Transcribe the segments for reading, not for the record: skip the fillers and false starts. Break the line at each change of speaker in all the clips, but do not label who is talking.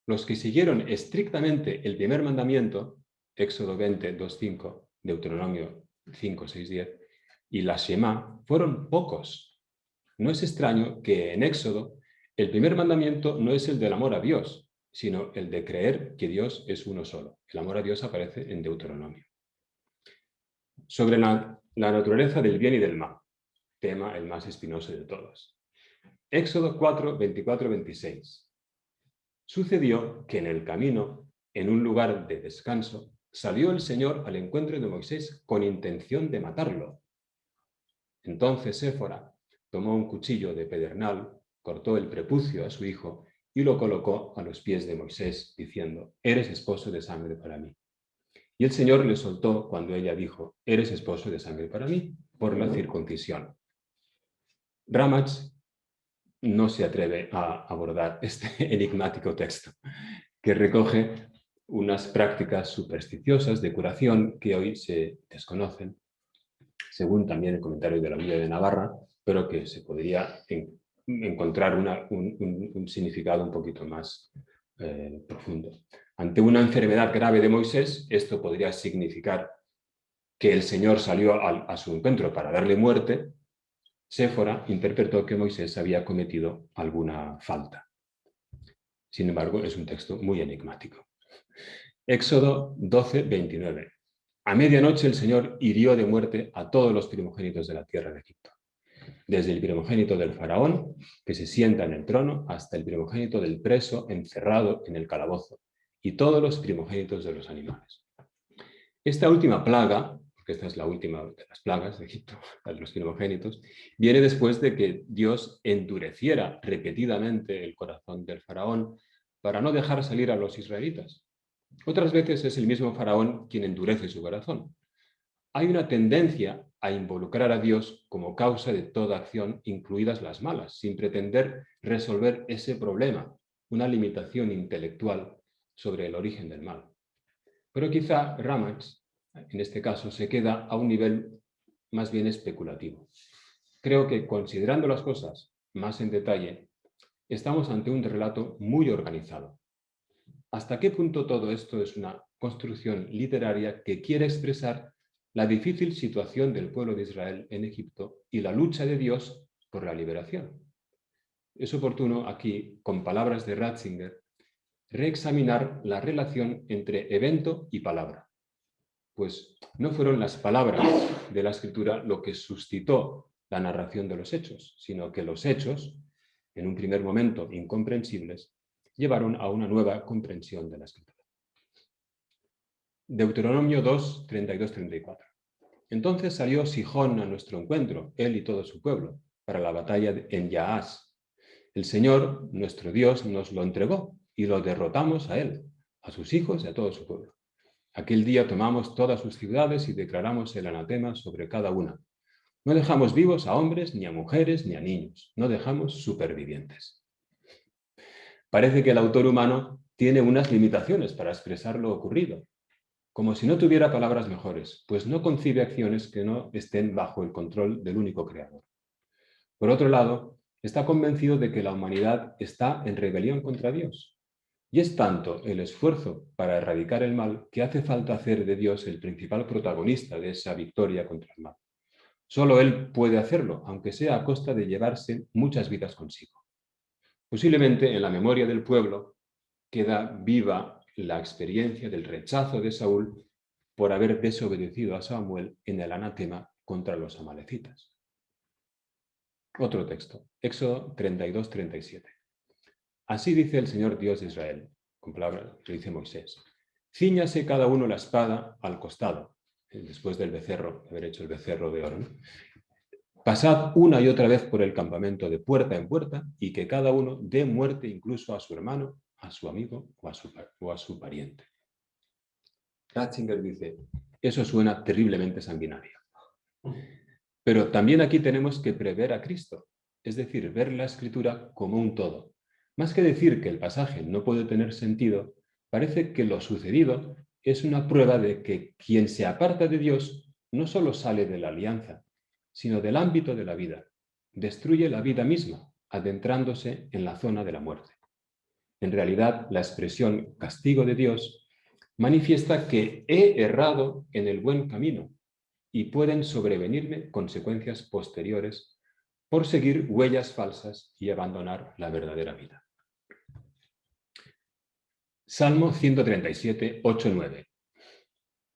Los que siguieron estrictamente el primer mandamiento, Éxodo 20, 2, 5, Deuteronomio 5, 6, 10, y la Shema, fueron pocos. No es extraño que en Éxodo el primer mandamiento no es el del amor a Dios, sino el de creer que Dios es uno solo. El amor a Dios aparece en Deuteronomio. Sobre la naturaleza del bien y del mal, tema el más espinoso de todos. Éxodo 4, 24, 26. Sucedió que en el camino, en un lugar de descanso, salió el Señor al encuentro de Moisés con intención de matarlo. Entonces Séfora tomó un cuchillo de pedernal, cortó el prepucio a su hijo y lo colocó a los pies de Moisés, diciendo: «Eres esposo de sangre para mí». Y el Señor le soltó cuando ella dijo: «Eres esposo de sangre para mí», por la circuncisión. Ramach no se atreve a abordar este enigmático texto, que recoge unas prácticas supersticiosas de curación que hoy se desconocen, según también el comentario de la Biblia de Navarra, pero que se podría encontrar un significado un poquito más profundo. Ante una enfermedad grave de Moisés, esto podría significar que el Señor salió a su encuentro para darle muerte. Séfora interpretó que Moisés había cometido alguna falta. Sin embargo, es un texto muy enigmático. Éxodo 12, 29. A medianoche el Señor hirió de muerte a todos los primogénitos de la tierra de Egipto, desde el primogénito del faraón, que se sienta en el trono, hasta el primogénito del preso encerrado en el calabozo, y todos los primogénitos de los animales. Esta última plaga, porque esta es la última de las plagas de Egipto, la de los primogénitos, viene después de que Dios endureciera repetidamente el corazón del faraón para no dejar salir a los israelitas. Otras veces es el mismo faraón quien endurece su corazón. Hay una tendencia a involucrar a Dios como causa de toda acción, incluidas las malas, sin pretender resolver ese problema, una limitación intelectual sobre el origen del mal. Pero quizá Ramach, en este caso, se queda a un nivel más bien especulativo. Creo que, considerando las cosas más en detalle, estamos ante un relato muy organizado. ¿Hasta qué punto todo esto es una construcción literaria que quiere expresar la difícil situación del pueblo de Israel en Egipto y la lucha de Dios por la liberación? Es oportuno aquí, con palabras de Ratzinger, reexaminar la relación entre evento y palabra. Pues no fueron las palabras de la escritura lo que suscitó la narración de los hechos, sino que los hechos, en un primer momento incomprensibles, llevaron a una nueva comprensión de la escritura. Deuteronomio 2, 32, 34. Entonces salió Sihón a nuestro encuentro, él y todo su pueblo, para la batalla en Yaás. El Señor, nuestro Dios, nos lo entregó y lo derrotamos a él, a sus hijos y a todo su pueblo. Aquel día tomamos todas sus ciudades y declaramos el anatema sobre cada una. No dejamos vivos a hombres, ni a mujeres, ni a niños. No dejamos supervivientes. Parece que el autor humano tiene unas limitaciones para expresar lo ocurrido, como si no tuviera palabras mejores, pues no concibe acciones que no estén bajo el control del único creador. Por otro lado, está convencido de que la humanidad está en rebelión contra Dios. Y es tanto el esfuerzo para erradicar el mal que hace falta hacer de Dios el principal protagonista de esa victoria contra el mal. Solo Él puede hacerlo, aunque sea a costa de llevarse muchas vidas consigo. Posiblemente en la memoria del pueblo queda viva la experiencia del rechazo de Saúl por haber desobedecido a Samuel en el anatema contra los amalecitas. Otro texto, Éxodo 32, 37. Así dice el Señor Dios de Israel, con palabras que dice Moisés: cíñase cada uno la espada al costado, después del becerro, haber hecho el becerro de oro, ¿no? Pasad una y otra vez por el campamento de puerta en puerta y que cada uno dé muerte incluso a su hermano, a su amigo o a su pariente. Ratzinger dice: eso suena terriblemente sanguinario. Pero también aquí tenemos que prever a Cristo, es decir, ver la Escritura como un todo. Más que decir que el pasaje no puede tener sentido, parece que lo sucedido es una prueba de que quien se aparta de Dios no solo sale de la alianza, sino del ámbito de la vida, destruye la vida misma, adentrándose en la zona de la muerte. En realidad, la expresión castigo de Dios manifiesta que he errado en el buen camino y pueden sobrevenirme consecuencias posteriores por seguir huellas falsas y abandonar la verdadera vida. Salmo 137, 8, 9.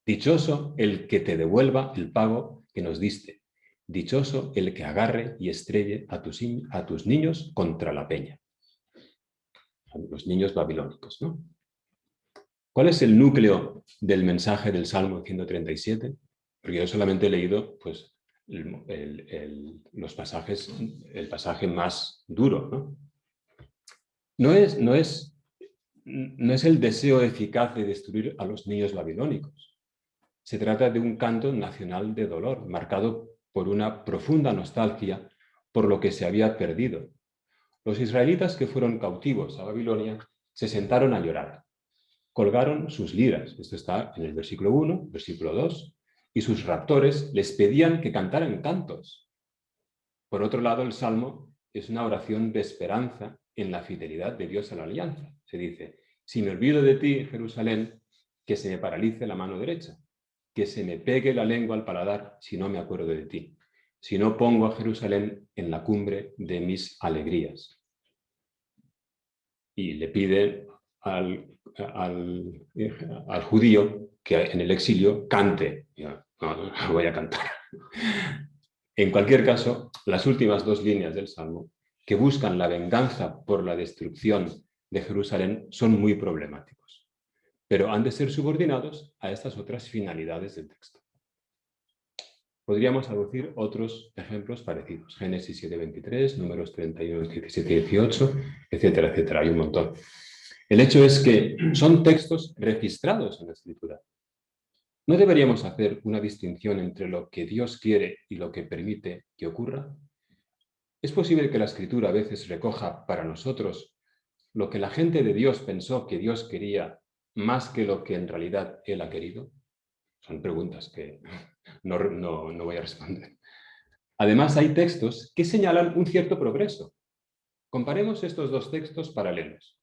Dichoso el que te devuelva el pago que nos diste. Dichoso el que agarre y estrelle a tus niños contra la peña. Los niños babilónicos, ¿no? ¿Cuál es el núcleo del mensaje del Salmo 137? Porque yo solamente he leído pues, los pasajes, el pasaje más duro, ¿no? No es el deseo eficaz de destruir a los niños babilónicos. Se trata de un canto nacional de dolor, marcado por una profunda nostalgia por lo que se había perdido. Los israelitas que fueron cautivos a Babilonia se sentaron a llorar. Colgaron sus liras, esto está en el versículo 1, versículo 2, y sus raptores les pedían que cantaran cantos. Por otro lado, el Salmo es una oración de esperanza en la fidelidad de Dios a la alianza. Se dice, si me olvido de ti, Jerusalén, que se me paralice la mano derecha, que se me pegue la lengua al paladar si no me acuerdo de ti, si no pongo a Jerusalén en la cumbre de mis alegrías. Y le pide al judío que en el exilio cante. No voy a cantar. En cualquier caso, las últimas dos líneas del Salmo, que buscan la venganza por la destrucción de Jerusalén, son muy problemáticos, pero han de ser subordinados a estas otras finalidades del texto. Podríamos aducir otros ejemplos parecidos. Génesis 7:23, Números 31, 17, 18, etcétera, etcétera. Hay un montón. El hecho es que son textos registrados en la Escritura. ¿No deberíamos hacer una distinción entre lo que Dios quiere y lo que permite que ocurra? ¿Es posible que la Escritura a veces recoja para nosotros lo que la gente de Dios pensó que Dios quería más que lo que en realidad Él ha querido? Son preguntas que no voy a responder. Además, hay textos que señalan un cierto progreso. Comparemos estos dos textos paralelos,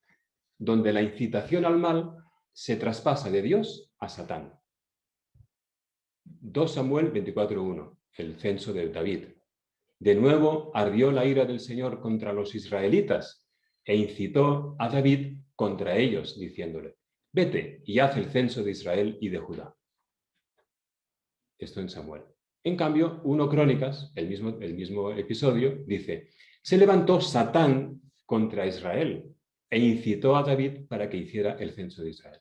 donde la incitación al mal se traspasa de Dios a Satán. 2 Samuel 24:1, el censo de David. De nuevo ardió la ira del Señor contra los israelitas e incitó a David contra ellos, diciéndole, vete y haz el censo de Israel y de Judá. Esto en Samuel. En cambio, 1 Crónicas, el mismo episodio, dice, se levantó Satán contra Israel e incitó a David para que hiciera el censo de Israel.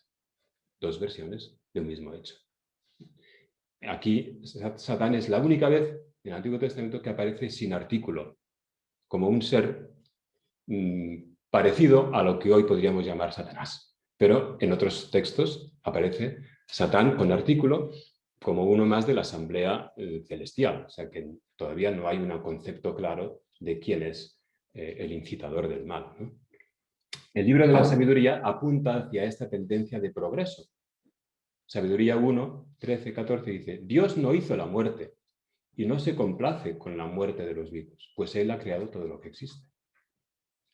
Dos versiones de un mismo hecho. Aquí, Satán es la única vez en el Antiguo Testamento que aparece sin artículo, como un ser parecido a lo que hoy podríamos llamar Satanás. Pero en otros textos aparece Satán con artículo como uno más de la asamblea celestial. O sea que todavía no hay un concepto claro de quién es el incitador del mal, ¿no? El libro de la sabiduría apunta hacia esta tendencia de progreso. Sabiduría 1, 13, 14 dice, Dios no hizo la muerte y no se complace con la muerte de los vivos, pues Él ha creado todo lo que existe.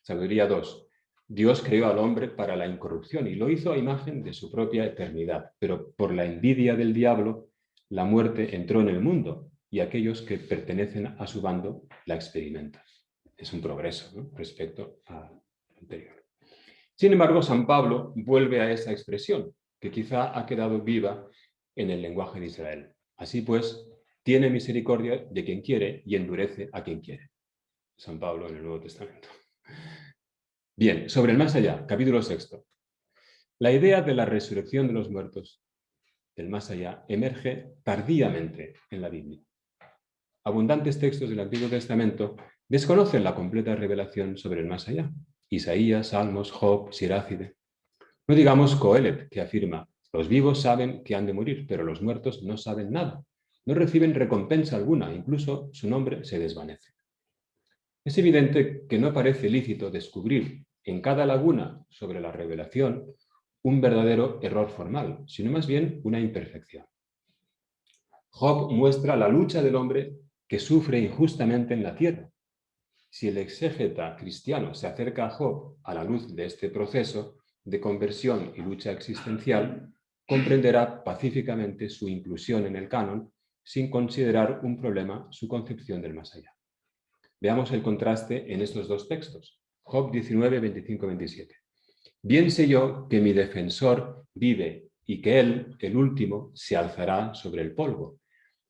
Sabiduría 2, Dios creó al hombre para la incorrupción y lo hizo a imagen de su propia eternidad, pero por la envidia del diablo, la muerte entró en el mundo y aquellos que pertenecen a su bando la experimentan. Es un progreso, ¿no?, respecto al anterior. Sin embargo, San Pablo vuelve a esa expresión, que quizá ha quedado viva en el lenguaje de Israel. Así pues, tiene misericordia de quien quiere y endurece a quien quiere. San Pablo en el Nuevo Testamento. Bien, sobre el más allá, capítulo 6. La idea de la resurrección de los muertos, del más allá, emerge tardíamente en la Biblia. Abundantes textos del Antiguo Testamento desconocen la completa revelación sobre el más allá. Isaías, Salmos, Job, Sirácide. No digamos Coelet, que afirma, los vivos saben que han de morir, pero los muertos no saben nada. No reciben recompensa alguna, incluso su nombre se desvanece. Es evidente que no parece lícito descubrir en cada laguna sobre la revelación un verdadero error formal, sino más bien una imperfección. Job muestra la lucha del hombre que sufre injustamente en la tierra. Si el exégeta cristiano se acerca a Job a la luz de este proceso de conversión y lucha existencial, comprenderá pacíficamente su inclusión en el canon sin considerar un problema su concepción del más allá. Veamos el contraste en estos dos textos. Job 19, 25, 27. Bien sé yo que mi defensor vive y que él, el último, se alzará sobre el polvo.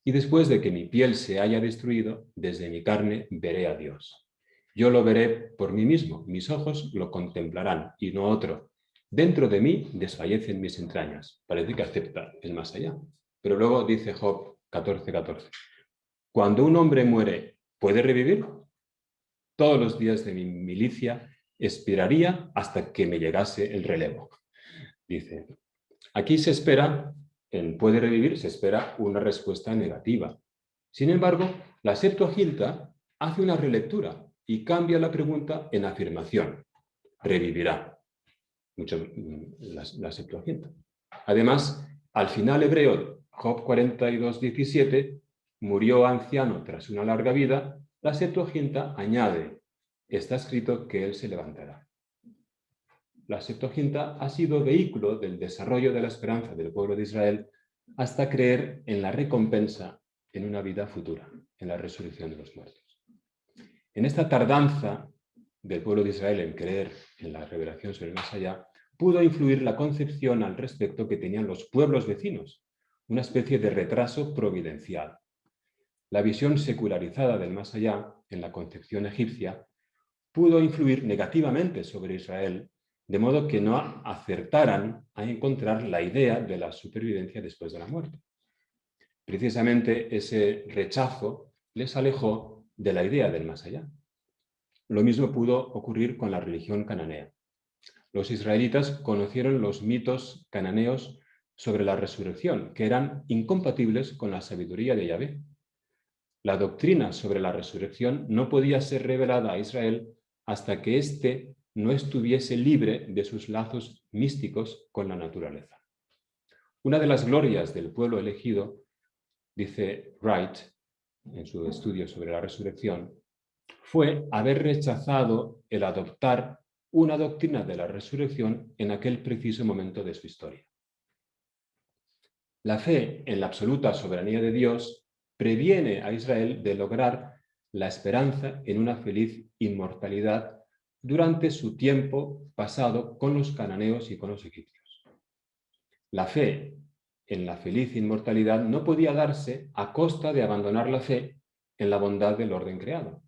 Y después de que mi piel se haya destruido, desde mi carne veré a Dios. Yo lo veré por mí mismo, mis ojos lo contemplarán y no otro. Dentro de mí desfallecen mis entrañas. Parece que acepta el más allá. Pero luego dice Job 14, 14. Cuando un hombre muere, ¿puede revivir? Todos los días de mi milicia esperaría hasta que me llegase el relevo. Dice, aquí se espera, en puede revivir, se espera una respuesta negativa. Sin embargo, la Septuaginta hace una relectura y cambia la pregunta en afirmación. Revivirá. La Septuaginta. Además, al final hebreo, Job 42, 17, murió anciano tras una larga vida, la Septuaginta añade, está escrito que él se levantará. La Septuaginta ha sido vehículo del desarrollo de la esperanza del pueblo de Israel hasta creer en la recompensa en una vida futura, en la resurrección de los muertos. En esta tardanza del pueblo de Israel en creer en la revelación sobre el más allá, pudo influir la concepción al respecto que tenían los pueblos vecinos, una especie de retraso providencial. La visión secularizada del más allá, en la concepción egipcia, pudo influir negativamente sobre Israel, de modo que no acertaran a encontrar la idea de la supervivencia después de la muerte. Precisamente ese rechazo les alejó de la idea del más allá. Lo mismo pudo ocurrir con la religión cananea. Los israelitas conocieron los mitos cananeos sobre la resurrección, que eran incompatibles con la sabiduría de Yahvé. La doctrina sobre la resurrección no podía ser revelada a Israel hasta que éste no estuviese libre de sus lazos místicos con la naturaleza. Una de las glorias del pueblo elegido, dice Wright en su estudio sobre la resurrección, fue haber rechazado el adoptar una doctrina de la resurrección en aquel preciso momento de su historia. La fe en la absoluta soberanía de Dios previene a Israel de lograr la esperanza en una feliz inmortalidad durante su tiempo pasado con los cananeos y con los egipcios. La fe en la feliz inmortalidad no podía darse a costa de abandonar la fe en la bondad del orden creado.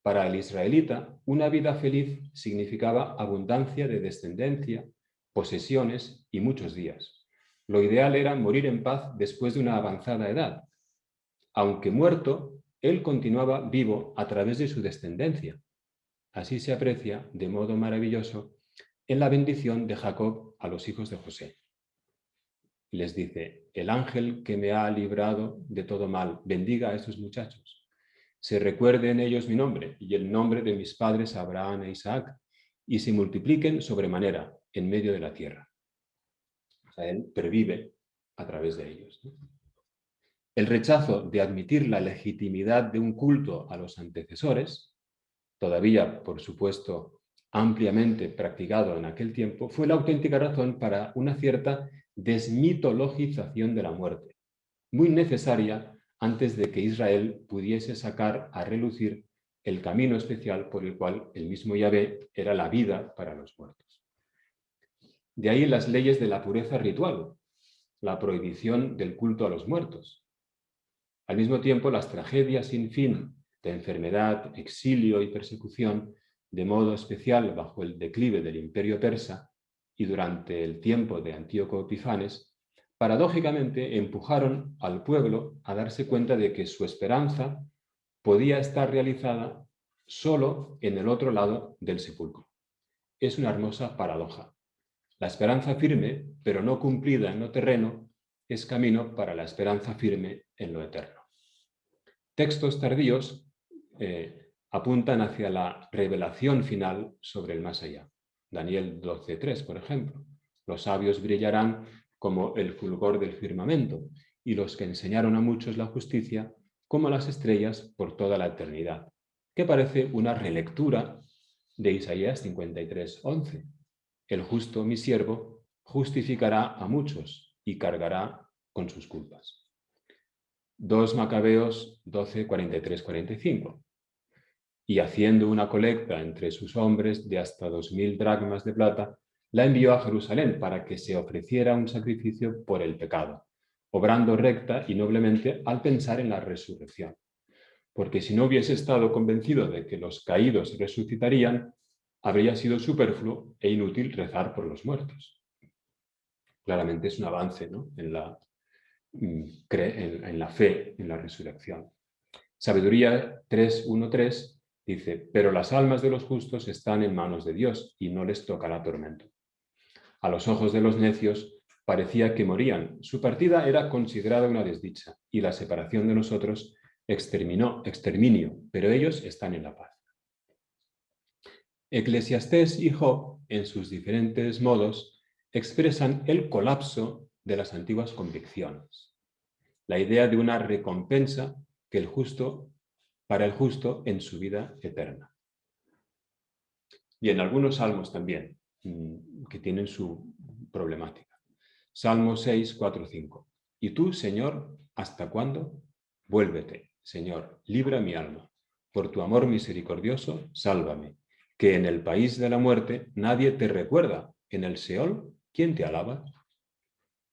Para el israelita, una vida feliz significaba abundancia de descendencia, posesiones y muchos días. Lo ideal era morir en paz después de una avanzada edad. Aunque muerto, él continuaba vivo a través de su descendencia. Así se aprecia de modo maravilloso en la bendición de Jacob a los hijos de José. Les dice, el ángel que me ha librado de todo mal, bendiga a estos muchachos. Se recuerde en ellos mi nombre y el nombre de mis padres Abraham e Isaac, y se multipliquen sobremanera en medio de la tierra. O sea, él pervive a través de ellos, ¿no? El rechazo de admitir la legitimidad de un culto a los antecesores, todavía, por supuesto, ampliamente practicado en aquel tiempo, fue la auténtica razón para una cierta desmitologización de la muerte, muy necesaria antes de que Israel pudiese sacar a relucir el camino especial por el cual el mismo Yahvé era la vida para los muertos. De ahí las leyes de la pureza ritual, la prohibición del culto a los muertos. Al mismo tiempo, las tragedias sin fin de enfermedad, exilio y persecución, de modo especial bajo el declive del imperio persa y durante el tiempo de Antíoco Epifanes, paradójicamente empujaron al pueblo a darse cuenta de que su esperanza podía estar realizada solo en el otro lado del sepulcro. Es una hermosa paradoja. La esperanza firme, pero no cumplida en lo terreno, es camino para la esperanza firme en lo eterno. Textos tardíos apuntan hacia la revelación final sobre el más allá. Daniel 12:3, por ejemplo. Los sabios brillarán como el fulgor del firmamento, y los que enseñaron a muchos la justicia como las estrellas por toda la eternidad. que parece una relectura de Isaías 53:11. El justo, mi siervo, justificará a muchos y cargará con sus culpas. 2 Macabeos 12, 43, 45. Y haciendo una colecta entre sus hombres de hasta 2000 dracmas de plata, la envió a Jerusalén para que se ofreciera un sacrificio por el pecado, obrando recta y noblemente al pensar en la resurrección. Porque si no hubiese estado convencido de que los caídos resucitarían, habría sido superfluo e inútil rezar por los muertos. Claramente es un avance, ¿no?, en la fe, en la resurrección. Sabiduría 3:1-3 dice: pero las almas de los justos están en manos de Dios y no les tocará tormento. A los ojos de los necios parecía que morían. Su partida era considerada una desdicha y la separación de nosotros exterminio, pero ellos están en la paz. Eclesiastés y Job, en sus diferentes modos, expresan el colapso de las antiguas convicciones, la idea de una recompensa para el justo en su vida eterna. Y en algunos salmos también, que tienen su problemática. Salmo 6, 4, 5. Y tú, Señor, ¿hasta cuándo? Vuélvete, Señor, libra mi alma. Por tu amor misericordioso, sálvame. Que en el país de la muerte nadie te recuerda. En el Seol, ¿quién te alaba?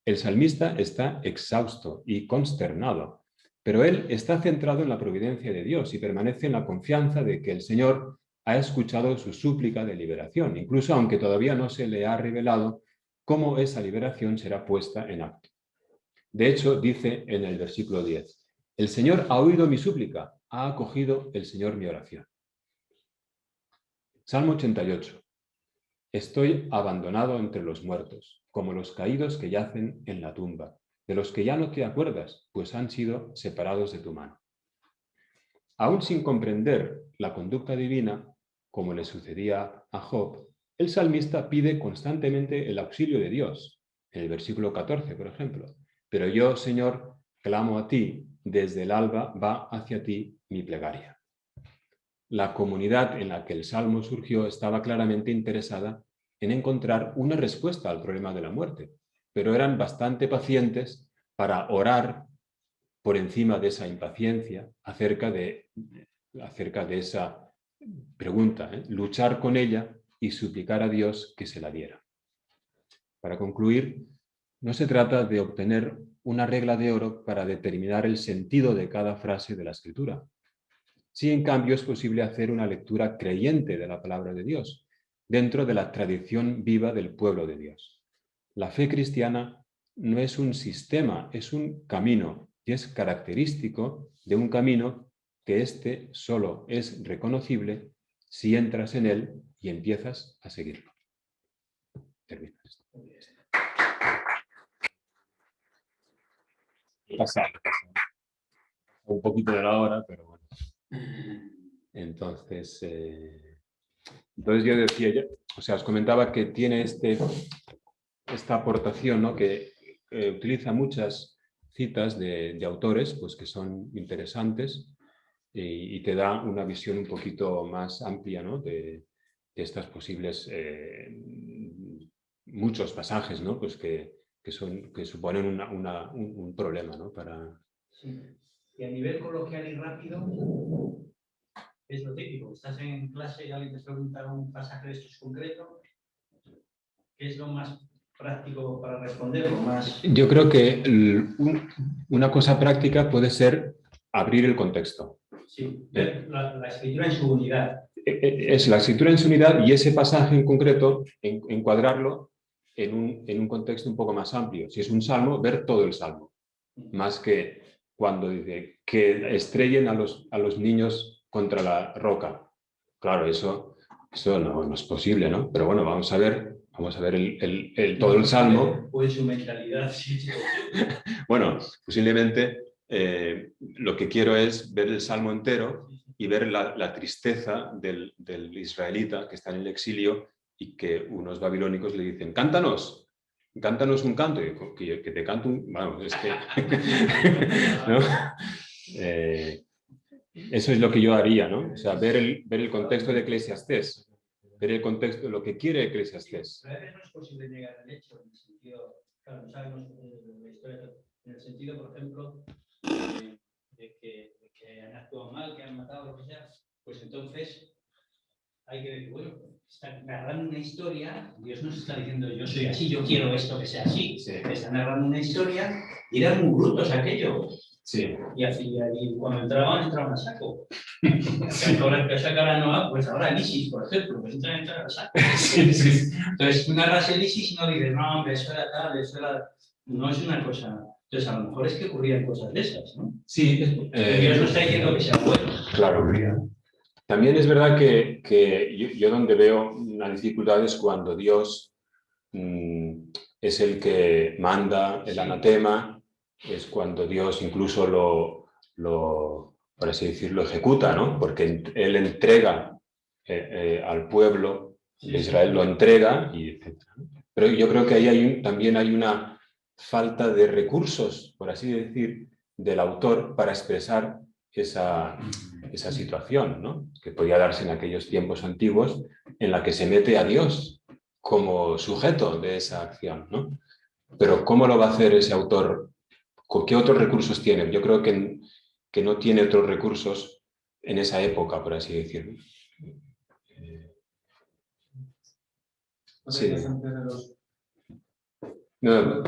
El salmista está exhausto y consternado, pero él está centrado en la providencia de Dios y permanece en la confianza de que el Señor ha escuchado su súplica de liberación, incluso aunque todavía no se le ha revelado cómo esa liberación será puesta en acto. De hecho, dice en el versículo 10, el Señor ha oído mi súplica, ha acogido el Señor mi oración. Salmo 88. Estoy abandonado entre los muertos, como los caídos que yacen en la tumba, de los que ya no te acuerdas, pues han sido separados de tu mano. Aún sin comprender la conducta divina, como le sucedía a Job, el salmista pide constantemente el auxilio de Dios. En el versículo 14, por ejemplo. Pero yo, Señor, clamo a ti, desde el alba va hacia ti mi plegaria. La comunidad en la que el Salmo surgió estaba claramente interesada en encontrar una respuesta al problema de la muerte, pero eran bastante pacientes para orar por encima de esa impaciencia acerca de esa pregunta, luchar con ella y suplicar a Dios que se la diera. Para concluir, no se trata de obtener una regla de oro para determinar el sentido de cada frase de la Escritura. Sí, en cambio, es posible hacer una lectura creyente de la palabra de Dios, dentro de la tradición viva del pueblo de Dios. La fe cristiana no es un sistema, es un camino, y es característico de un camino que éste solo es reconocible si entras en él y empiezas a seguirlo. Termino esto. Pasa un poquito de la hora, pero bueno. Entonces yo decía, os comentaba que tiene esta aportación, ¿no?, que utiliza muchas citas de autores pues, que son interesantes y te da una visión un poquito más amplia, ¿no?, de estas posibles muchos pasajes, ¿no?, pues que suponen un problema, ¿no?, para...
Sí. Y a nivel coloquial y rápido, es lo típico. Estás en clase y alguien te pregunta un pasaje de estos concretos. ¿Qué es lo más práctico para responderlo?
Yo creo que una cosa práctica puede ser abrir el contexto.
Sí, ver la escritura en su unidad.
Es la escritura en su unidad y ese pasaje en concreto, encuadrarlo en un contexto un poco más amplio. Si es un salmo, ver todo el salmo. Más que cuando dice que estrellen a los niños contra la roca. Claro, eso no es posible, ¿no? Pero bueno, vamos a ver todo el salmo.
O en su mentalidad, sí.
Bueno, posiblemente lo que quiero es ver el salmo entero y ver la tristeza del israelita que está en el exilio y que unos babilónicos le dicen, cántanos un canto, y que te canto un... Bueno, es que... ¿no? Eso es lo que yo haría, ¿no? O sea, ver el contexto de Eclesiastés, ver el contexto, lo que quiere Eclesiastés.
A veces no es posible negar el hecho, en el sentido, claro, no sabemos la historia, en el sentido, por ejemplo, de que han actuado mal, que han matado, lo que sea, pues entonces hay que decir, bueno, está narrando una historia, Dios nos está diciendo, yo soy así, yo quiero esto que sea así. Sí. Está narrando una historia y eran muy brutos aquello. Sí. Y cuando entraban a saco. Ahora que saca Noah, pues ahora Lisis, por ejemplo, pues entran a saco. Sí, sí. Entonces tú narras el Lisis y no dices, no, hombre, eso era tal, eso era... No es una cosa... Entonces a lo mejor es que ocurrían cosas de esas, ¿no? Sí. Dios no está diciendo que sea bueno.
Claro. También es verdad que yo donde veo una dificultad es cuando Dios es el que manda el anatema, es cuando Dios incluso por así decirlo, ejecuta, ¿no? Porque Él entrega al pueblo de Israel, lo entrega, y etc. Pero yo creo que ahí también hay una falta de recursos, por así decir, del autor para expresar esa situación, ¿no? Que podía darse en aquellos tiempos antiguos, en la que se mete a Dios como sujeto de esa acción, ¿no? Pero ¿cómo lo va a hacer ese autor? ¿Con qué otros recursos tiene? Yo creo que no tiene otros recursos en esa época, por así decirlo. Sí.
De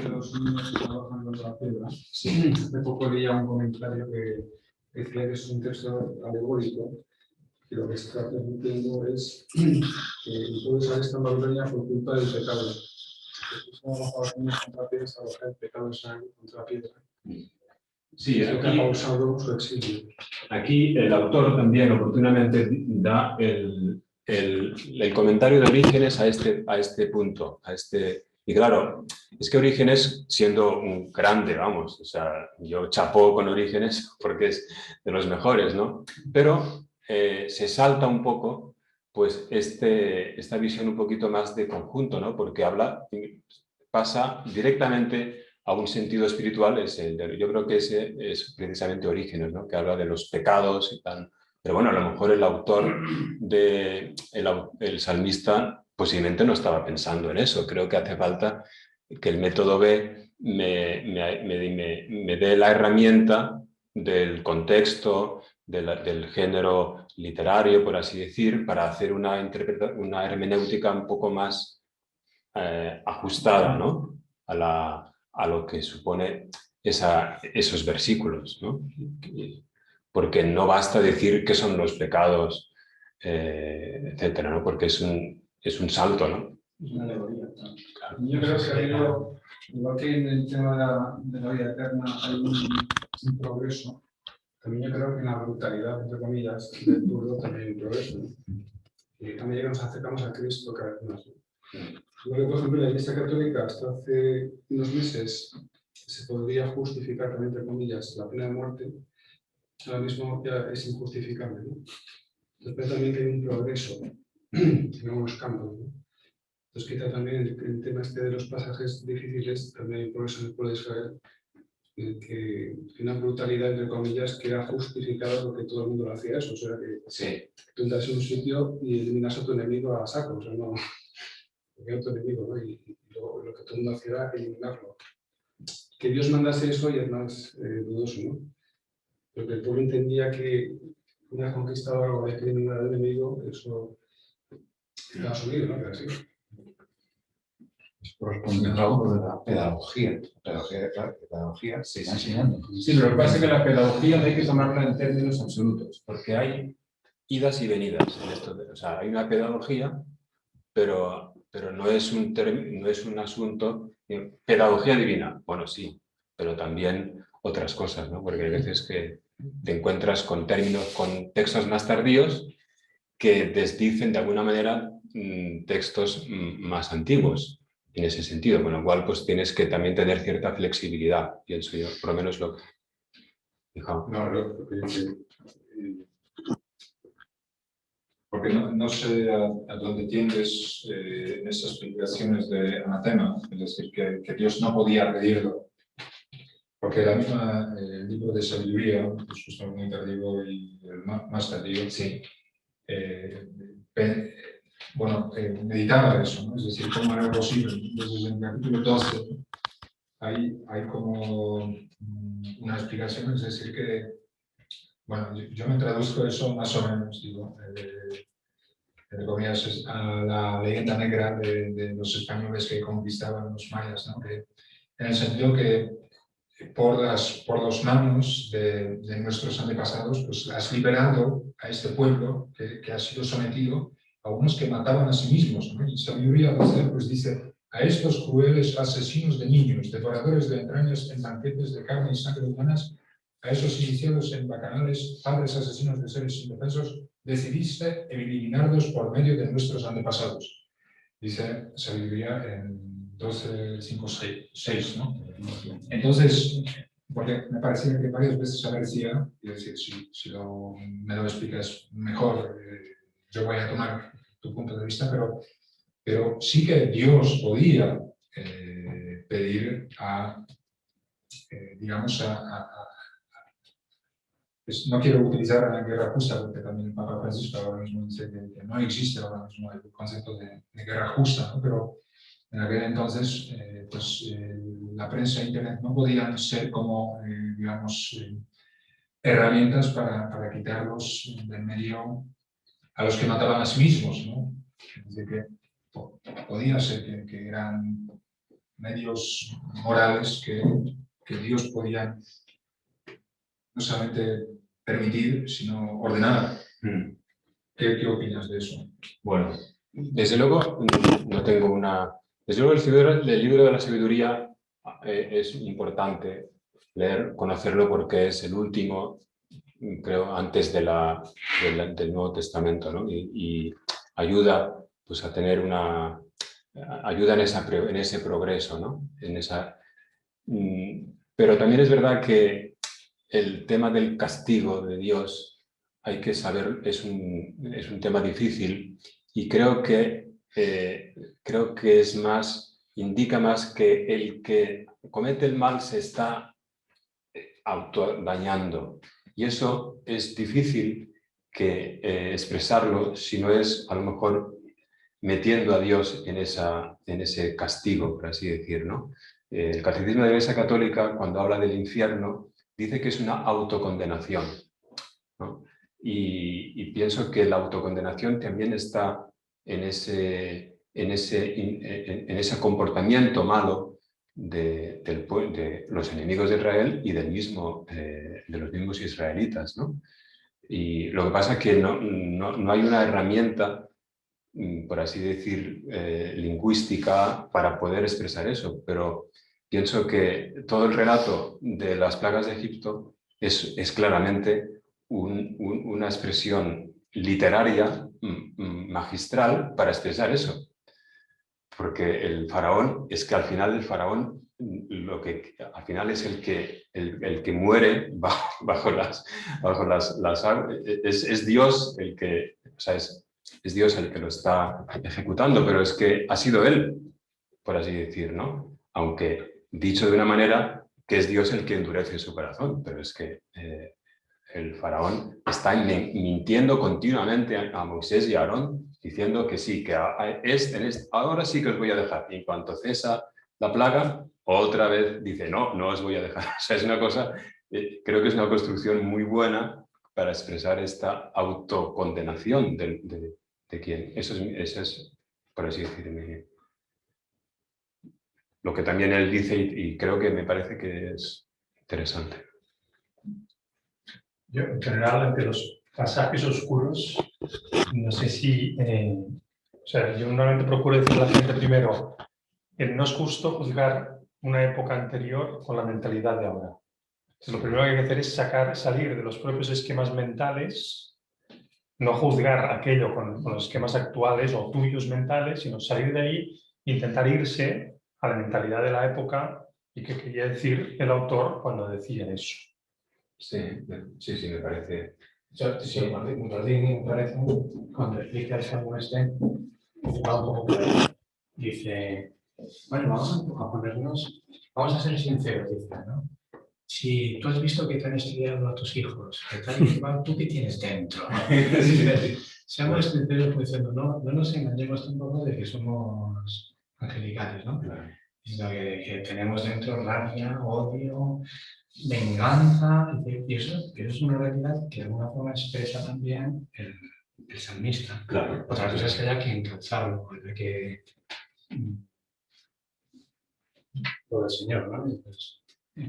los niños que trabajan con la piedra. Sí. Hace poco leía un comentario que decía que es un texto alegórico, que lo que se está transmitiendo es que todo esta Babilonia por culpa del pecado. Jesús trabajaba con los niños contra piedras, trabajar el pecado contra la piedra. Sí, es lo que ha causado su exilio.
Aquí el autor también oportunamente da el comentario de Orígenes a este punto, y claro, es que Orígenes, siendo un grande, vamos, o sea, yo chapó con Orígenes porque es de los mejores, ¿no? Pero se salta un poco, pues, esta visión un poquito más de conjunto, ¿no? Porque pasa directamente a un sentido espiritual, yo creo que ese es precisamente Orígenes, ¿no? Que habla de los pecados y tal. Pero bueno, a lo mejor el autor, el salmista, posiblemente no estaba pensando en eso. Creo que hace falta que el método B me dé la herramienta del contexto, del género literario, por así decir, para hacer una hermenéutica un poco más ajustada, ¿no? A lo que supone esos versículos, ¿no? Porque no basta decir qué son los pecados, etcétera, ¿no? Porque es un salto, ¿no?
Es una alegoría. Claro. Yo creo que ha habido, igual que en el tema de la vida eterna hay un progreso, también yo creo que en la brutalidad, entre comillas, del pueblo también hay un progreso, ¿no? Y a medida que nos acercamos a Cristo cada vez más, ¿no? Lo que, por ejemplo, en la Iglesia Católica hasta hace unos meses se podría justificar, también, entre comillas, la pena de muerte, ahora mismo ya es injustificable, ¿no? Entonces también que hay un progreso en algunos campos, ¿no? Entonces quizá también el tema de los pasajes difíciles, también hay un progreso en el pueblo de Israel, que una brutalidad, entre comillas, que era justificado porque todo el mundo lo hacía eso, o sea que sí. Tú entras en un sitio y eliminas a tu enemigo a saco, o sea, no, porque hay otro enemigo, ¿no? Y lo que todo el mundo hacía era eliminarlo. Que Dios mandase eso ya es más dudoso, ¿no? Porque el pueblo entendía que una conquistado algo había que eliminar al enemigo, eso estaba asumido, ¿no? Pero así.
Corresponde a algo de la pedagogía. La pedagogía se está enseñando.
Sí, pero lo que pasa es que la pedagogía no hay que tomarla en términos absolutos, porque hay idas y venidas en esto. O sea, hay una pedagogía, pero no es un asunto. Pedagogía divina, bueno, sí, pero también otras cosas, ¿no? Porque hay veces que te encuentras con textos más tardíos que desdicen de alguna manera textos más antiguos en ese sentido, con lo cual pues tienes que también tener cierta flexibilidad, pienso yo, por lo menos lo que dijo.
No, porque no sé a dónde tiendes en esas explicaciones de anatema, es decir, que Dios no podía pedirlo,
Porque la misma, el libro de sabiduría, que es justo muy tardío y el más tardío,
Sí.
Meditaba eso, ¿no? Es decir, cómo era posible. Entonces, en el capítulo 12 hay como una explicación, es decir, que, bueno, yo me traduzco eso más o menos, digo, entre comillas, a la leyenda negra de los españoles que conquistaban los mayas, ¿no? Que, en el sentido que por las manos de nuestros antepasados, pues has liberado a este pueblo que ha sido sometido a unos que mataban a sí mismos, ¿no? Y sabiduría pues dice, a estos crueles asesinos de niños, devoradores de entrañas en banquetes de carne y sangre humanas, a esos iniciados en bacanales, padres asesinos de seres indefensos, decidiste eliminarlos por medio de nuestros antepasados. Dice sabiduría en 12, 5, 6, ¿no? Entonces, porque me parecía que varias veces aparecía, y decir, si me lo explicas mejor, yo voy a tomar tu punto de vista, pero sí que Dios podía pedir digamos, pues no quiero utilizar la guerra justa, porque también el Papa Francisco ahora mismo dice que no existe ahora mismo el concepto de guerra justa, ¿no? Pero en aquel entonces, la prensa e Internet no podían ser como, digamos, herramientas para quitarlos del medio a los que mataban a sí mismos, ¿no? Es decir, que podía ser que eran medios morales que Dios podía no solamente permitir, sino ordenar. ¿Qué opinas de eso?
Bueno, desde luego no tengo una... Desde luego el libro de la sabiduría es importante leer, conocerlo porque es el último, creo, antes del Nuevo Testamento, ¿no? Y ayuda pues, a tener una... ayuda en ese progreso, ¿no? Pero también es verdad que el tema del castigo de Dios, hay que saber, es un tema difícil y creo que es más, indica más que el que comete el mal se está autodañando. Y eso es difícil que expresarlo si no es a lo mejor metiendo a Dios en ese castigo, por así decir, ¿no? El Catecismo de la Iglesia Católica, cuando habla del infierno, dice que es una autocondenación, ¿no? Y pienso que la autocondenación también está en ese comportamiento malo de los enemigos de Israel y de los mismos israelitas, ¿no? Y lo que pasa es que no hay una herramienta, por así decir, lingüística para poder expresar eso, pero pienso que todo el relato de las plagas de Egipto es claramente una expresión literaria magistral para expresar eso. Porque el faraón, es que al final el faraón al final es el que muere bajo las aguas. Es Dios el que, o sea, es Dios el que lo está ejecutando, pero es que ha sido él, por así decir, ¿no? Aunque dicho de una manera que es Dios el que endurece su corazón, pero es que el faraón está mintiendo continuamente a Moisés y a Aarón, diciendo que sí, que ahora sí que os voy a dejar. Y en cuanto cesa la plaga, otra vez dice, no os voy a dejar. O sea, es una cosa, creo que es una construcción muy buena para expresar esta autocondenación de quien. Eso es, por así decirlo, lo que también él dice y creo que me parece que es interesante.
Yo, en general, entre los pasajes oscuros, no sé si... o sea, yo normalmente procuro decirle a la gente primero que no es justo juzgar una época anterior con la mentalidad de ahora. Entonces, lo primero que hay que hacer es salir de los propios esquemas mentales, no juzgar aquello con los esquemas actuales o tuyos mentales, sino salir de ahí e intentar irse a la mentalidad de la época y qué quería decir el autor cuando decía eso.
Sí, me parece.
Sí, Martín, me parece, cuando explica el Salmo va un poco por ahí. Dice, bueno, vamos a ponernos, vamos a ser sinceros, dice, ¿no? si tú has visto que te han estudiado a tus hijos, que tal y cual, ¿tú qué tienes dentro? Seamos sinceros pues, diciendo, no nos engañemos tampoco de que somos angelicales, ¿no? Sino que tenemos dentro rabia, odio, venganza, y eso es una realidad que de alguna forma expresa también el salmista.
Claro.
Otra cosa es que haya que encauzarlo, haya que todo el Señor, ¿no? Entonces,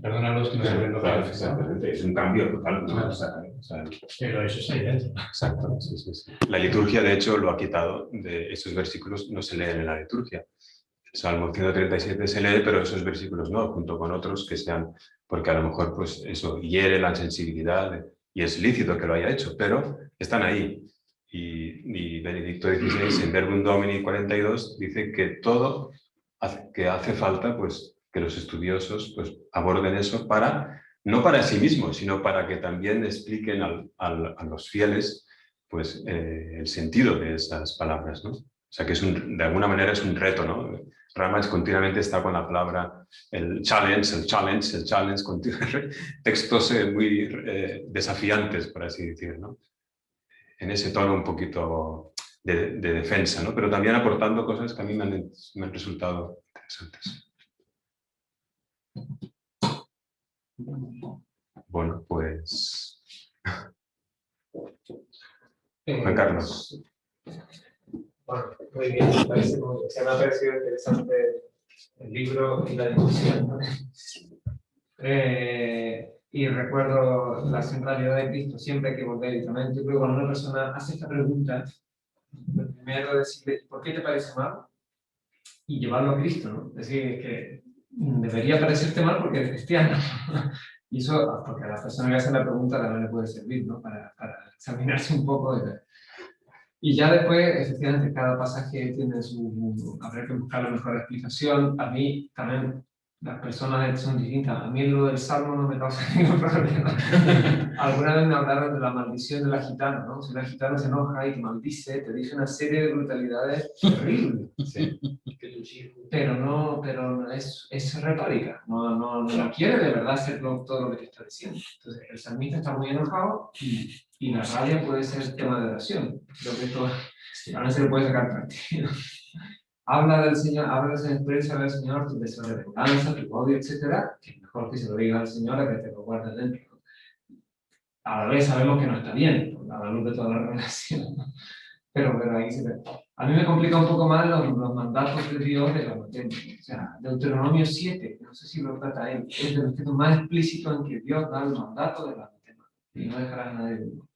perdónalos que no se ven lo que
Claro,
hacen, ¿no?
exactamente. Es un cambio total, ¿no?
Claro.
O sea,
Pero eso está ahí dentro.
exacto. Sí, sí, sí. La liturgia, de hecho, lo ha quitado. De esos versículos no se leen en la liturgia. El Salmo 137 se lee, pero esos versículos no, junto con otros que sean, porque a lo mejor pues eso hiere la sensibilidad y es lícito que lo haya hecho, pero están ahí. Y Benedicto XVI en Verbum Domini 42 dice que todo que hace falta pues que los estudiosos pues aborden eso para, no para sí mismos, sino para que también expliquen a los fieles pues el sentido de esas palabras, ¿no? O sea que de alguna manera es un reto, ¿no? Ramage continuamente está con la palabra el challenge, textos muy desafiantes, por así decir, ¿no? En ese tono un poquito de defensa, ¿no? Pero también aportando cosas que a mí me han resultado interesantes. Bueno, pues... Juan Carlos.
Bueno, muy bien, me ha parecido interesante el libro y la discusión, ¿no? Y recuerdo la centralidad de Cristo siempre hay que volver. Y también yo creo que cuando una persona hace esta pregunta, lo primero es decirle, ¿por qué te parece mal? Y llevarlo a Cristo, ¿no? Es decir, que debería parecerte mal porque eres cristiano. Y eso, porque a la persona que hace la pregunta también le puede servir, ¿no? Para examinarse un poco. Y ya después, efectivamente, cada pasaje tiene habrá que buscar la mejor explicación. A mí también las personas son distintas. A mí lo del Salmo no me causa ningún problema. Alguna vez me hablaron de la maldición de la gitana, ¿no? Si la gitana se enoja y te maldice, te dice una serie de brutalidades terribles. Sí. Pero es retórica, no quiere de verdad hacer todo lo que te está diciendo. Entonces, el salmista está muy enojado y la rabia puede ser tema de oración. Creo que esto ahora se le puede sacar partido. Habla del Señor, expresa del Señor tu deseo de venganza, tu odio, etcétera, que es mejor que se lo diga al Señor a que te lo guarde dentro. A la vez sabemos que no está bien, a la luz de toda la revelación, ¿no? Pero ahí se ve. A mí me complica un poco más los mandatos de Dios de la materia. O sea, Deuteronomio 7, no sé si lo trata él, es de los textos más explícitos en que Dios da el mandato de la materia y no dejará a nadie vivo.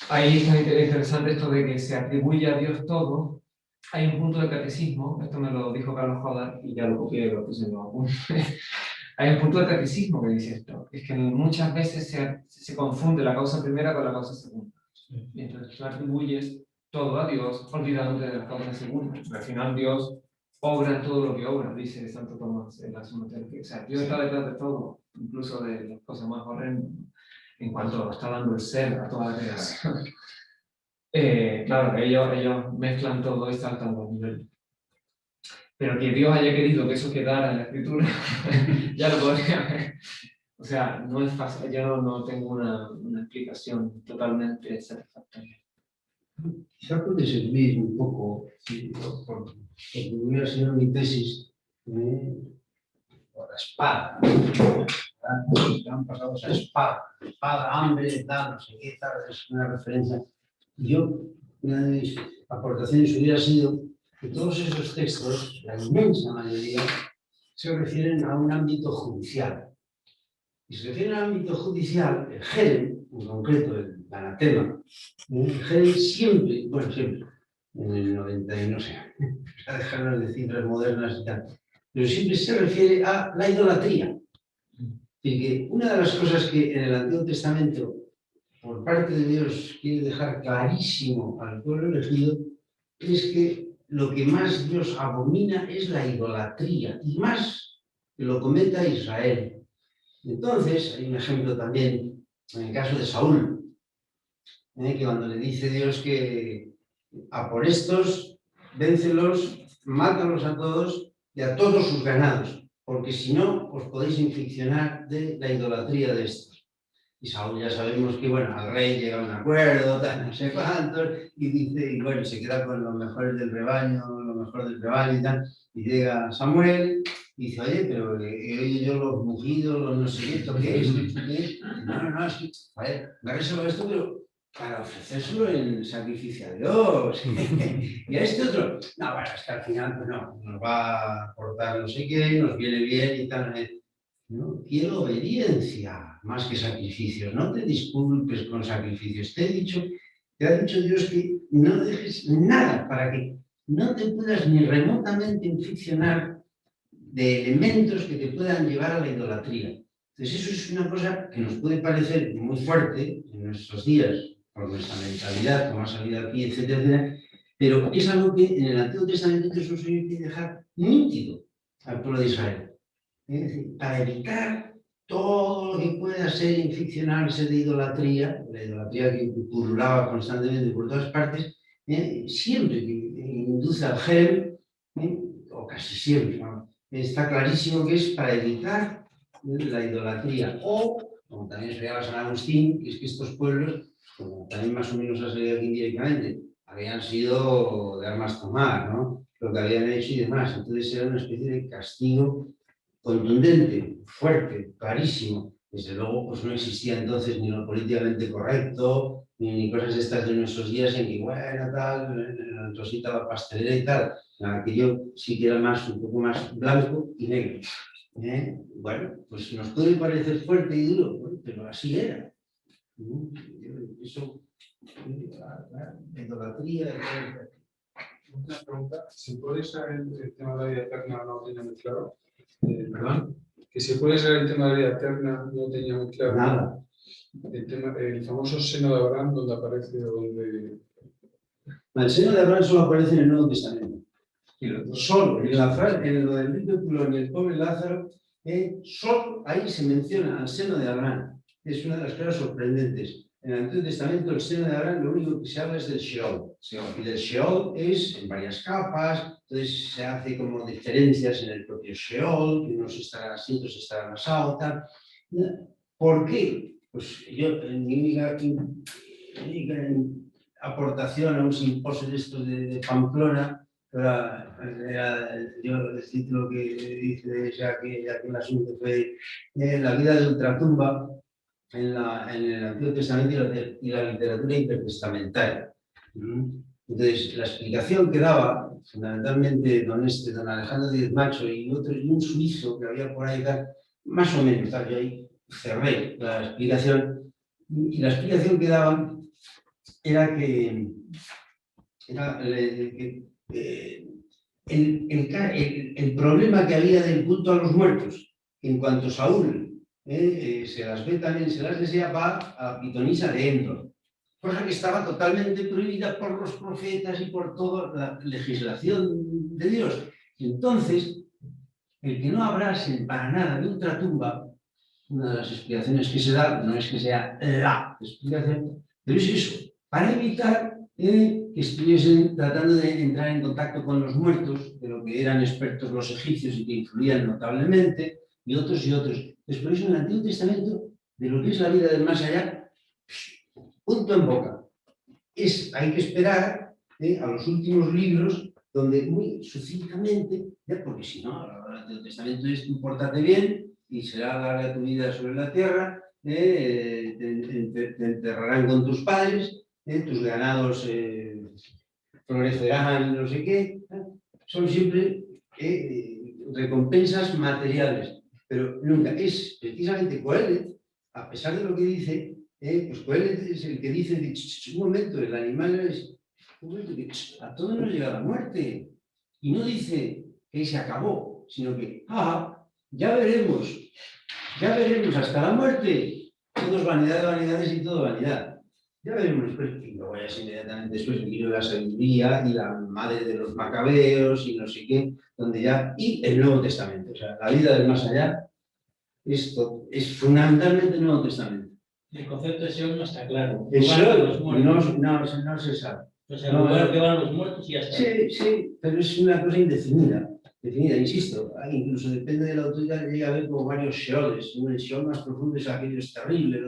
Ahí está interesante esto de que se atribuye a Dios todo. Hay un punto de catecismo, esto me lo dijo Carlos Jodar y ya lo copié y lo puse en los apuntes. Hay un punto de catecismo que dice esto, es que muchas veces se confunde la causa primera con la causa segunda. Y entonces tú atribuyes todo a Dios olvidándote de la causa segunda. Al final Dios obra todo lo que obra, dice Santo Tomás en la Suma Teología. O sea, Dios está detrás de todo, incluso de las cosas más horrendas, en cuanto está dando el ser a toda la creación. Claro, ellos mezclan todo y saltan los niveles. Pero que Dios haya querido que eso quedara en la escritura, ya lo podría ver. O sea, no es fácil, yo no tengo una explicación totalmente satisfactoria.
Quizá puede servir un poco, porque hubiera sido mi tesis, por la espada. Han pasado esa espada, hambre, tal, no sé qué, tal, es una referencia. Yo, una de mis aportaciones hubiera sido que todos esos textos, la inmensa mayoría, se refieren a un ámbito judicial. Y se refieren al ámbito judicial, el Jerem, en concreto el anatema, el Jerem siempre, bueno, siempre, en el 90 y no sé, a dejarnos de cifras modernas y tal, pero siempre se refiere a la idolatría. Y que una de las cosas que en el Antiguo Testamento, por parte de Dios, quiere dejar clarísimo al pueblo elegido, es que lo que más Dios abomina es la idolatría, y más que lo cometa Israel. Entonces, hay un ejemplo también en el caso de Saúl, que cuando le dice Dios que a por estos, véncelos, mátalos a todos y a todos sus ganados. porque si no os podéis inficcionar de la idolatría de estos. Y Saúl ya sabemos que, bueno, al rey llega a un acuerdo, tal, no sé cuántos, y dice, y bueno, se queda con los mejores del rebaño, lo mejor del rebaño y tal, y llega Samuel, y dice, oye, pero he oído yo los mugidos, los no sé qué, ¿esto qué es? ¿Esto qué es? No, es que, a ver, dároselo esto, pero para ofrecérselo en sacrificio a Dios. Y a este otro, no, bueno, es que al final, pues no, nos va a aportar no sé qué, nos viene bien y tal. No, quiero obediencia más que sacrificios. No te disculpes con sacrificios. Te ha dicho Dios que no dejes nada para que no te puedas ni remotamente inficcionar de elementos que te puedan llevar a la idolatría. Entonces eso es una cosa que nos puede parecer muy fuerte en nuestros días, por nuestra mentalidad, como ha salido aquí, etcétera, etcétera, pero es algo que en el Antiguo Testamento Jesús tiene que dejar nítido al pueblo de Israel. Es decir, para evitar todo lo que pueda ser inficcionarse de idolatría, la idolatría que pululaba constantemente por todas partes, siempre que induce al germen, o casi siempre, ¿no? Está clarísimo que es para evitar la idolatría. O, como también explica San Agustín, que es que estos pueblos, como también más o menos ha salido aquí indirectamente, habían sido de armas tomar, ¿no? Lo que habían hecho y demás. Entonces era una especie de castigo contundente, fuerte, clarísimo. Desde luego, pues no existía entonces ni lo políticamente correcto, ni cosas estas de nuestros días en que, bueno, tal, Rosita la pastelera y tal. Aquello sí que era más, un poco más blanco y negro. Bueno, pues nos puede parecer fuerte y duro, bueno, pero así era. Eso, la idolatría.
Una pregunta, ¿se puede saber el tema de la vida eterna? No lo tenía muy claro.
¿Perdón?
Que si puede ser el tema de la vida eterna, no lo tenía muy claro.
Nada.
El famoso seno de Abraham, donde aparece, donde...
El seno de Abraham solo aparece en el Nuevo Testamento. Solo, en lo del rico Pulón y el pobre Lázaro, solo ahí se menciona al seno de Abraham. Es una de las cosas sorprendentes. En el Antiguo Testamento, el seno de Abraham, lo único que se habla es del Sheol. Y del Sheol es en varias capas, entonces se hace como diferencias en el propio Sheol, que unos estarán así, otros estarán más altos. ¿Por qué? Pues yo, en mi única aportación a un simposio de estos de Pamplona, era el título que dice ya que el asunto fue la vida de ultratumba en el Antiguo Testamento y la literatura intertestamentaria. Entonces, la explicación que daba, fundamentalmente don Alejandro Díez Macho y un suizo que había por ahí, más o menos, yo ahí cerré la explicación, y la explicación que daban era que el problema que había del culto a los muertos, en cuanto Saúl se las ve también, se las desea, va a Pitonisa de Endor, cosa que estaba totalmente prohibida por los profetas y por toda la legislación de Dios. Entonces, el que no abrasen para nada de ultratumba, una de las explicaciones que se da, no es que sea la explicación, pero es eso, para evitar que estuviesen tratando de entrar en contacto con los muertos, de lo que eran expertos los egipcios y que influían notablemente, y otros y otros. Entonces, por eso en el Antiguo Testamento, de lo que es la vida del más allá, punto en boca. Hay que esperar a los últimos libros, donde muy sucintamente, porque si no, el Antiguo Testamento es pórtate bien y será larga tu vida sobre la tierra, te enterrarán con tus padres, tus ganados florecerán, no sé qué. Son siempre recompensas materiales. Pero nunca es precisamente Coelet, a pesar de lo que dice, pues Coelet es el que dice, un momento, el animal es, un momento, que a todos nos llega la muerte. Y no dice que se acabó, sino que, ya veremos hasta la muerte. Todo es vanidad de vanidades y todo vanidad. Ya veremos después, y luego ya es inmediatamente después el libro de la sabiduría y la madre de los macabeos y no sé qué, donde ya, y el Nuevo Testamento, o sea, la vida del más allá, esto es fundamentalmente el Nuevo Testamento.
El concepto de Seol no está claro.
Eso no se sabe.
O sea, el lugar que van los muertos y ya está.
Sí, pero es una cosa indefinida. definida, insisto, incluso depende de la autoridad, llega a haber como varios sheoles, ¿no? El sheol más profundo es aquello es terrible,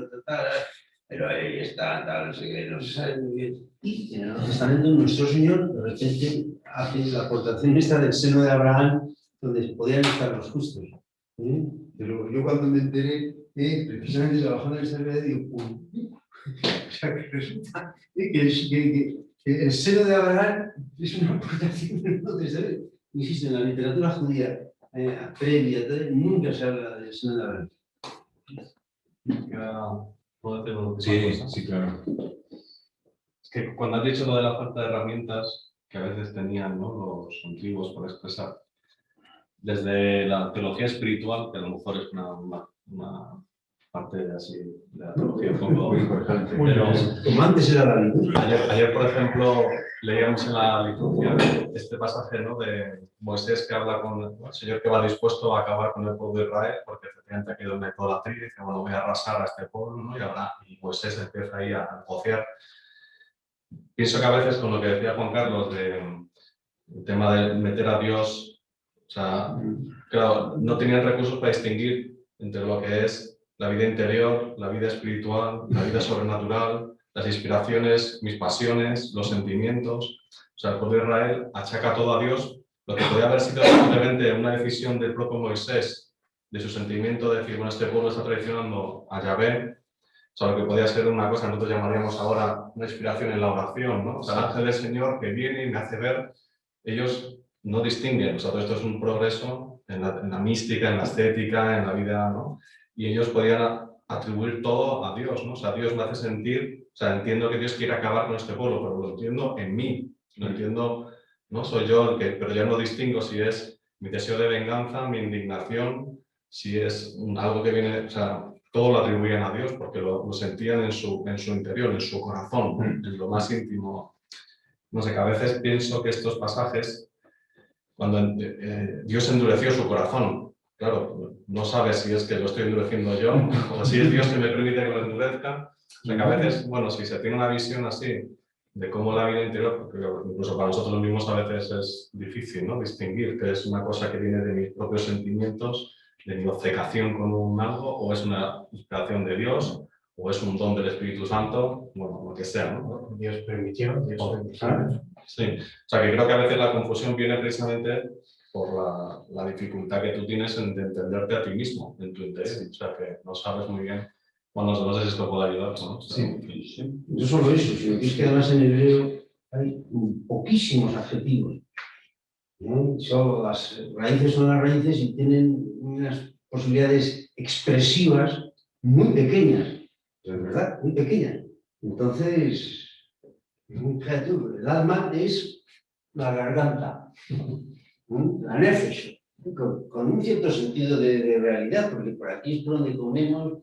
pero ahí está, tal, no sé qué, no se sabe muy bien. Y en el Nuevo Testamento nuestro Señor de repente hace la aportación esta del seno de Abraham, donde podían estar los justos. Pero yo cuando me enteré, precisamente trabajando en esta realidad, digo, o sea, que resulta que el seno de Abraham es una aportación del Nuevo Testamento. Insisto, en la literatura judía previa, nunca se habla del seno de Abraham.
¿Puedo decir una
Sí,
cosa?
sí, claro.
Es que cuando has dicho lo de la falta de herramientas que a veces tenían, ¿no?, los antiguos para expresar, desde la teología espiritual, que a lo mejor es una parte así de la teología un poco
Muy importante.
pero
Como antes era la liturgia.
ayer, por ejemplo, leíamos en la liturgia este pasaje, ¿no?, de Moisés que habla con el Señor, que va dispuesto a acabar con el pueblo de Israel, porque efectivamente ha quedado una idolatría y dice, bueno, voy a arrasar a este pueblo, ¿no? Y Moisés empieza ahí a negociar. Pienso que a veces con lo que decía Juan Carlos el tema de meter a Dios, o sea, claro, no tenían recursos para distinguir entre lo que es la vida interior, la vida espiritual, la vida sobrenatural, las inspiraciones, mis pasiones, los sentimientos. O sea, el pueblo de Israel achaca todo a Dios, lo que podría haber sido simplemente una decisión del propio Moisés, de su sentimiento de decir, bueno, este pueblo está traicionando a Yahvé. O sea, lo que podía ser una cosa que nosotros llamaríamos ahora una inspiración en la oración, ¿no? O sea, el ángel del Señor que viene y me hace ver, ellos no distinguen, o sea, todo esto es un progreso en la mística, en la estética, en la vida, ¿no? Y ellos podían atribuir todo a Dios, ¿no? O sea, Dios me hace sentir, o sea, entiendo que Dios quiere acabar con este pueblo, pero lo entiendo en mí, lo entiendo, no soy yo el que, pero ya no distingo si es mi deseo de venganza, mi indignación, si es algo que viene, o sea, todo lo atribuían a Dios porque lo sentían en su interior, en su corazón, en lo más íntimo. No sé, que a veces pienso que estos pasajes, cuando Dios endureció su corazón, claro, no sabes si es que lo estoy endureciendo yo o si es Dios que me permite que lo endurezca. O sea, que a veces, bueno, si se tiene una visión así de cómo la vida interior, porque incluso para nosotros mismos a veces es difícil, ¿no?, distinguir que es una cosa que viene de mis propios sentimientos, de mi obcecación con un algo, o es una inspiración de Dios, o es un don del Espíritu Santo, bueno, lo que sea, ¿no?
Dios permitió, Dios permitió.
Sí, o sea que creo que a veces la confusión viene precisamente por la dificultad que tú tienes en de entenderte a ti mismo, en tu interior, o sea que no sabes muy bien cuando no sé si esto puede ayudar, ¿no?
Sí. No solo eso, sino que es que además en hebreo hay poquísimos adjetivos. Solo las raíces son las raíces y tienen unas posibilidades expresivas muy pequeñas, pero es verdad, muy pequeñas. Entonces, fíjate tú, el alma es la garganta, la nefesh, con un cierto sentido de realidad, porque por aquí es por donde comemos,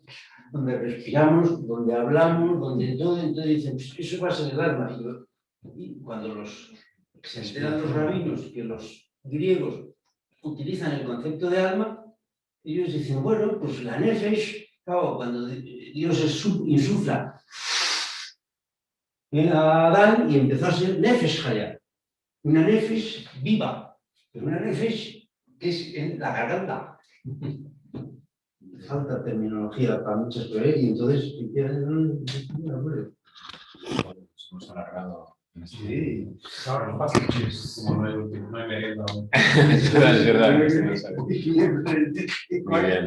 donde respiramos, donde hablamos, donde todo. Entonces dicen, pues eso va a ser el alma. Y cuando se enteran los rabinos que los griegos utilizan el concepto de alma, ellos dicen, bueno, pues la nefesh, claro, cuando Dios insufla a Adán y empezó a ser nefesh haya, una nefesh viva, pero una nefesh que es en la garganta. Falta terminología para muchas cosas y entonces no me acuerdo.
Hemos alargado.
Sí.
Ahora no pasa, como no hay merienda.
Es verdad, es verdad. Muy bien.